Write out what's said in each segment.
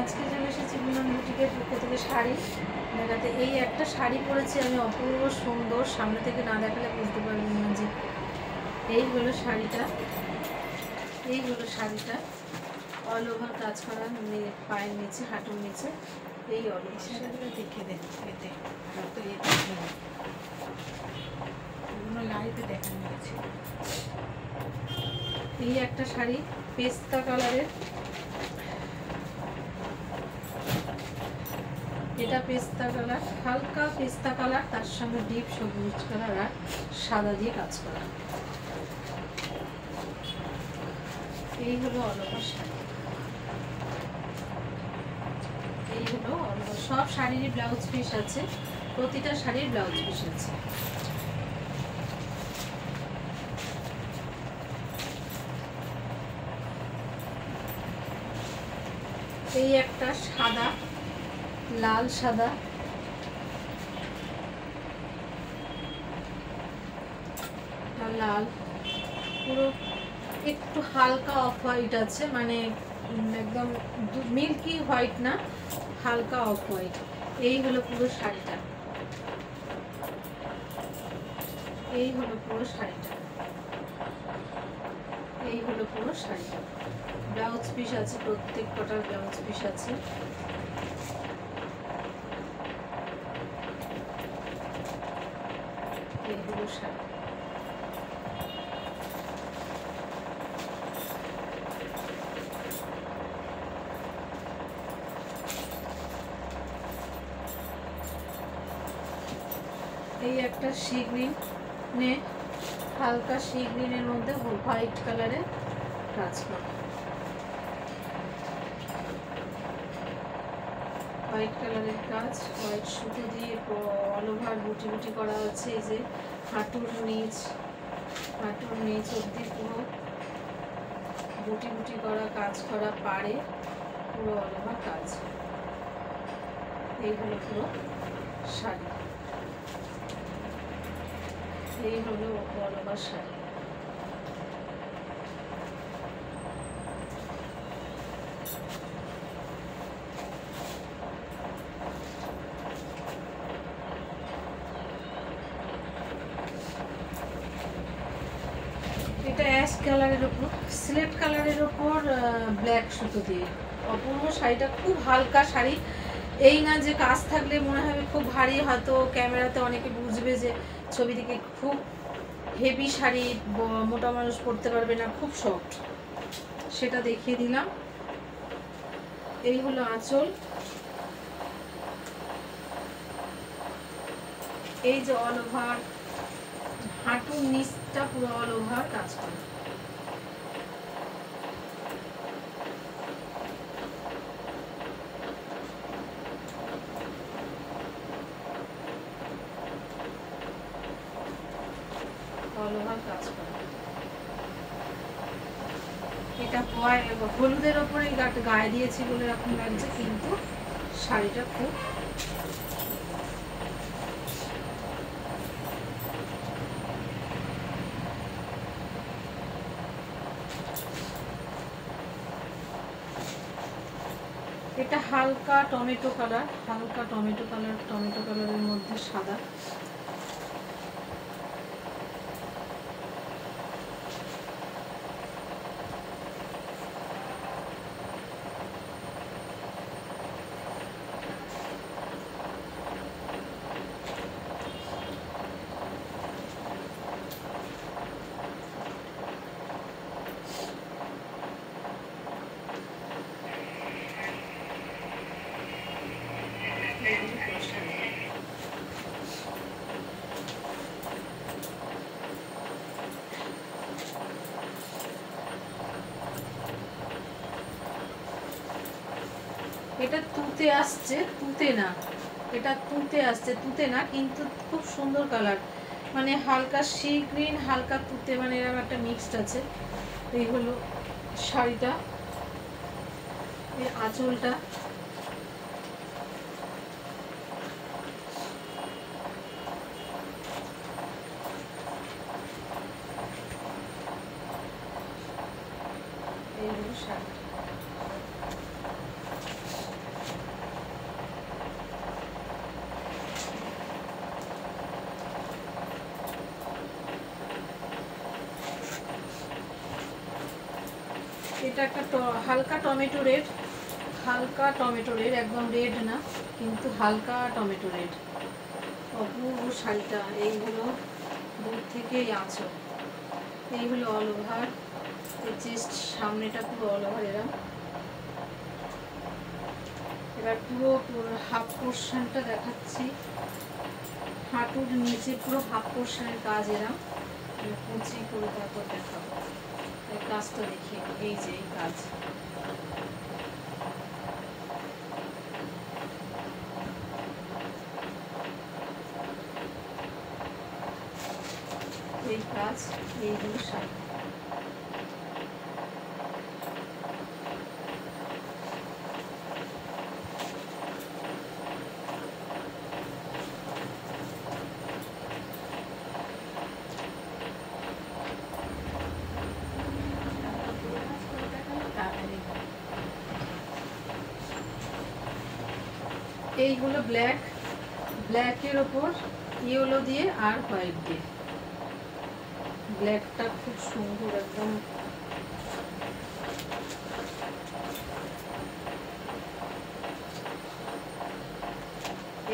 আজকে চলে এসেছি বিমান বুটিকের পক্ষ থেকে শাড়ি দেখাতে। এই একটা শাড়ি পরেছি আমি, অপূর্ব সুন্দর, সামনে থেকে না দেখালে বুঝতে পারবেন না যে এই হলো শাড়িটা। এই হলো শাড়িটা, অল ওভার কাজ করা, পায়ের নিচে, হাঁটুর নিচে। এই অল ওভার শাড়িটা দেখে দেখতে তো এগুলো লাইভে দেখানো হয়েছে। এই একটা শাড়ি পেস্তা কালারের, এটা পেস্তা কালার, হালকা পেস্তা কালার, তার সঙ্গে ডিপ সবুজ কালার আর সাদা দিয়ে কাজ করা। এই হলো অল ওভার শাড়ি। এই হলো অল ওভার। সব শাড়িরই ব্লাউজ পিস আছে, প্রতিটা শাড়ির ব্লাউজ পিস আছে। এই একটা সাদা, লাল সাদা, লাল, পুরো একটু হালকা অফ হোয়াইট আছে, মানে একদম মিল্কি হোয়াইট না, হালকা অফ হোয়াইট। এই হলো পুরো শাড়িটা। এই হলো পুরো শাড়িটা। এই হলো পুরো শাড়িটা। ব্লাউজ পিস আছে, প্রত্যেক কটার ব্লাউজ পিস আছে। এই হলো শাড়ি। এই একটা সি গ্রিন, হালকা সি গ্রিনের মধ্যে হোয়াইট কালারের কাজ করা, হোয়াইট কালারের কাজ, হোয়াইট সুতো দিয়ে অল ওভার বুটি বুটি করা আছে। এই যে হাঁটুর নিচ অবধি পুরো বুটি বুটি করা কাজ করা, পাড়ে পুরো অল ওভার কাজ। এই হলো পুরো শাড়ি। এই হলো অল ওভার শাড়ি। এটা অ্যাশ কালারের ওপর, সিলেট কালারের ওপর ব্ল্যাক সুতো দিয়ে অপূর্ব শাড়িটা। খুব হালকা শাড়ি, এই না যে কাজ থাকলে মনে হবে খুব ভারী, হয়তো ক্যামেরাতে অনেকে বুঝবে যে ছবি থেকে খুব হেভি শাড়ি, মোটা মানুষ পরতে পারবে না, খুব সফট, সেটা দেখিয়ে দিলাম। এই হলো আঁচল। এই যে অল ওভার হাঁটুর নিচটা পুরো অল ওভার কাজ করে। অল ওভার কাজ করে। এটা হলুদের ওপরে গায়ে দিয়েছি বলে এরকম লাগছে, কিন্তু শাড়িটা খুব এটা হালকা টমেটো কালার, হালকা টমেটো কালারের মধ্যে সাদা। এটা তুতে আসছে, তুতে না, এটা তুতে আসছে, তুতে না, কিন্তু খুব সুন্দর কালার, মানে হালকা সি গ্রিন, হালকা তুতে, মানে এরকম একটা মিক্সড আছে। এই হলো শাড়িটা। এই আঁচলটা, এই হলো শাড়িটা। এটা একটা হালকা টমেটো রেড, একদম রেড না, কিন্তু হালকা টমেটো রেড। অপূর্ব শাড়িটা। এই হলো দূর থেকেই আঁচল, এই হলো অল ওভার, এই চেস্ট সামনেটা পুরো অল ওভার এরকম। এবার পুরো হাফ পোর্শনটা দেখাচ্ছি, হাঁটুর নিচে পুরো হাফ পোর্শনের কাজ এরকম কুচি করে তারপর দেখাবো। এই কাজটা দেখিয়ে, এই যে এই কাজ, এই কাজ, এইগুলো শাড়ি। এই হলো ব্ল্যাকের ওপর ইয়েলো দিয়ে আর হোয়াইট দিয়ে। ব্ল্যাকটা খুব সুন্দর একদম,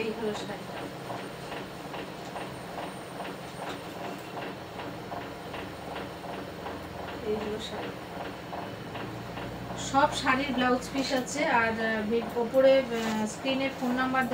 এই হলো শাড়িটা। এই হলো শাড়ি। সব শাড়ির ব্লাউজ পিস আছে, আর ওপরে স্ক্রিনে ফোন নাম্বার